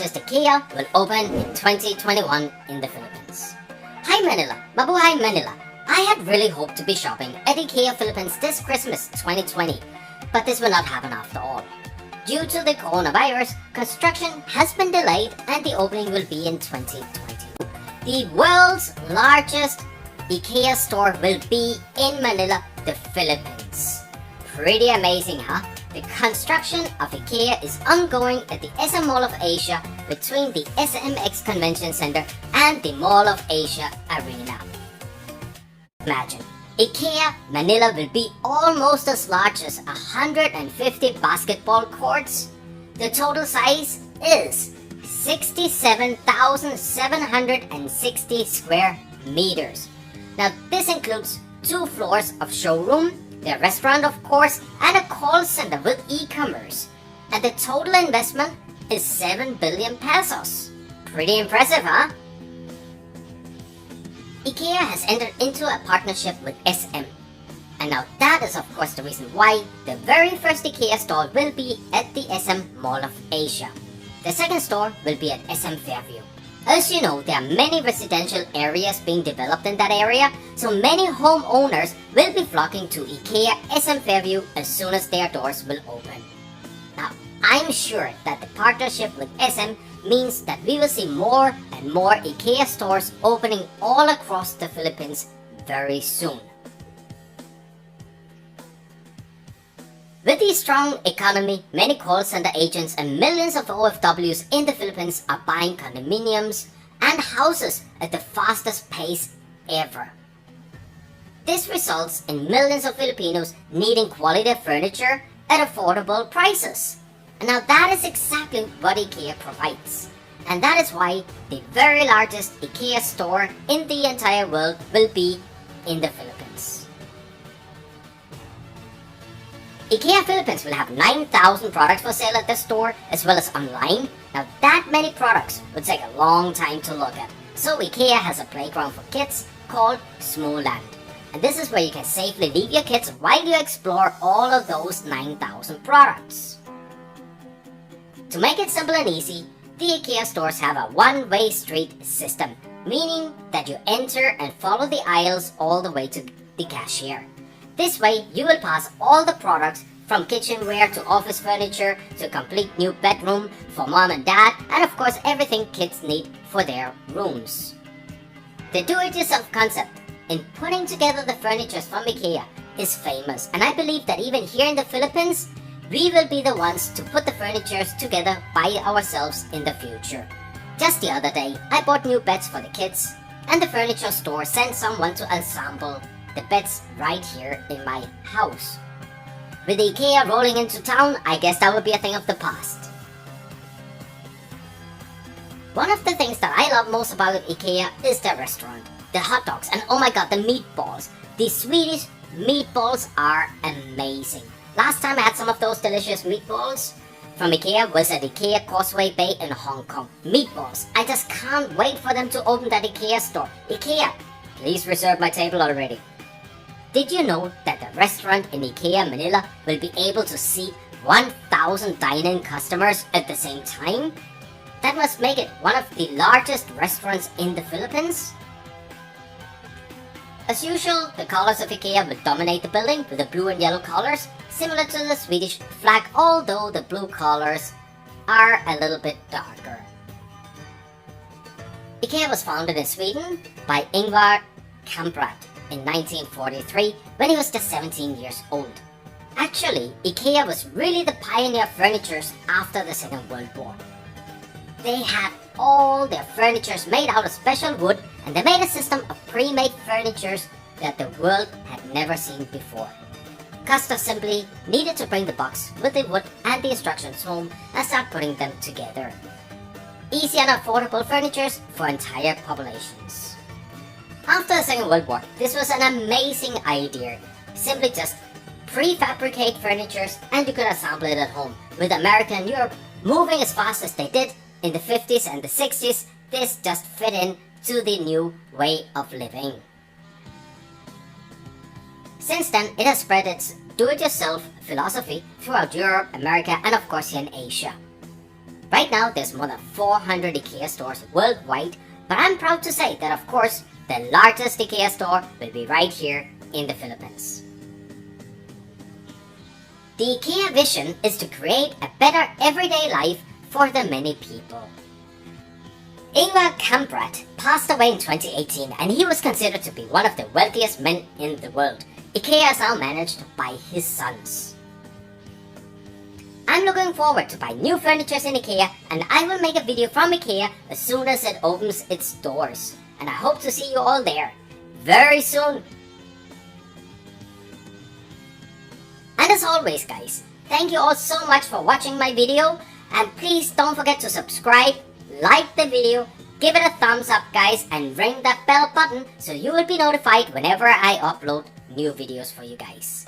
largest IKEA will open in 2021 in the Philippines. Hi Manila! Mabuhay Manila! I had really hoped to be shopping at IKEA Philippines this Christmas 2020, but this will not happen after all. Due to the coronavirus, construction has been delayed and the opening will be in 2022. The world's largest IKEA store will be in Manila, the Philippines. Pretty amazing, huh? The construction of IKEA is ongoing at the SM Mall of Asia between the SMX Convention Center and the Mall of Asia Arena. Imagine, IKEA Manila will be almost as large as 150 basketball courts. The total size is 67,760 square meters. Now this includes 2 floors of showroom, the restaurant of course, and a call center with e-commerce. And the total investment is 7 billion pesos. Pretty impressive, huh? IKEA has entered into a partnership with SM. And now that is of course the reason why the very first IKEA store will be at the SM Mall of Asia. The second store will be at SM Fairview. As you know, there are many residential areas being developed in that area, so many homeowners will be flocking to IKEA SM Fairview as soon as their doors will open. Now, I'm sure that the partnership with SM means that we will see more and more IKEA stores opening all across the Philippines very soon. With the strong economy, many call center agents and millions of OFWs in the Philippines are buying condominiums and houses at the fastest pace ever. This results in millions of Filipinos needing quality furniture at affordable prices. And now that is exactly what IKEA provides. And that is why the very largest IKEA store in the entire world will be in the Philippines. IKEA Philippines will have 9,000 products for sale at the store as well as online. Now that many products would take a long time to look at. So IKEA has a playground for kids called Smoland. And this is where you can safely leave your kids while you explore all of those 9,000 products. To make it simple and easy, the IKEA stores have a one-way street system, meaning that you enter and follow the aisles all the way to the cashier. This way, you will pass all the products from kitchenware to office furniture to complete new bedroom for mom and dad, and of course everything kids need for their rooms. The do-it-yourself concept in putting together the furniture from IKEA is famous, and I believe that even here in the Philippines, we will be the ones to put the furniture together by ourselves in the future. Just the other day, I bought new beds for the kids, and the furniture store sent someone to assemble the beds right here in my house. With IKEA rolling into town, I guess that would be a thing of the past. One of the things that I love most about IKEA is the restaurant, the hot dogs, and oh my god, the meatballs. The Swedish meatballs are amazing. Last time I had some of those delicious meatballs from IKEA was at IKEA Causeway Bay in Hong Kong. Meatballs. I just can't wait for them to open that IKEA store. IKEA, please reserve my table already. Did you know that the restaurant in IKEA Manila will be able to seat 1,000 dine-in customers at the same time? That must make it one of the largest restaurants in the Philippines. As usual, the colors of IKEA will dominate the building with the blue and yellow colors, similar to the Swedish flag, although the blue colors are a little bit darker. IKEA was founded in Sweden by Ingvar Kamprad in 1943 when he was just 17 years old. Actually, IKEA was really the pioneer of furniture after the Second World War. They had all their furniture made out of special wood, and they made a system of pre-made furniture that the world had never seen before. Customers simply needed to bring the box with the wood and the instructions home and start putting them together. Easy and affordable furniture for entire populations. After the Second World War, this was an amazing idea. Simply just prefabricate furniture and you could assemble it at home. With America and Europe moving as fast as they did in the 50s and the 60s, this just fit in to the new way of living. Since then, it has spread its do-it-yourself philosophy throughout Europe, America, and of course here in Asia. Right now, there's more than 400 IKEA stores worldwide, but I'm proud to say that of course, the largest IKEA store will be right here in the Philippines. The IKEA vision is to create a better everyday life for the many people. Ingvar Kamprad passed away in 2018 and he was considered to be one of the wealthiest men in the world. IKEA has now managed by his sons. I'm looking forward to buy new furniture in IKEA, and I will make a video from IKEA as soon as it opens its doors. And I hope to see you all there very soon. And as always guys, thank you all so much for watching my video, and please don't forget to subscribe, like the video, give it a thumbs up guys, and ring that bell button so you will be notified whenever I upload new videos for you guys.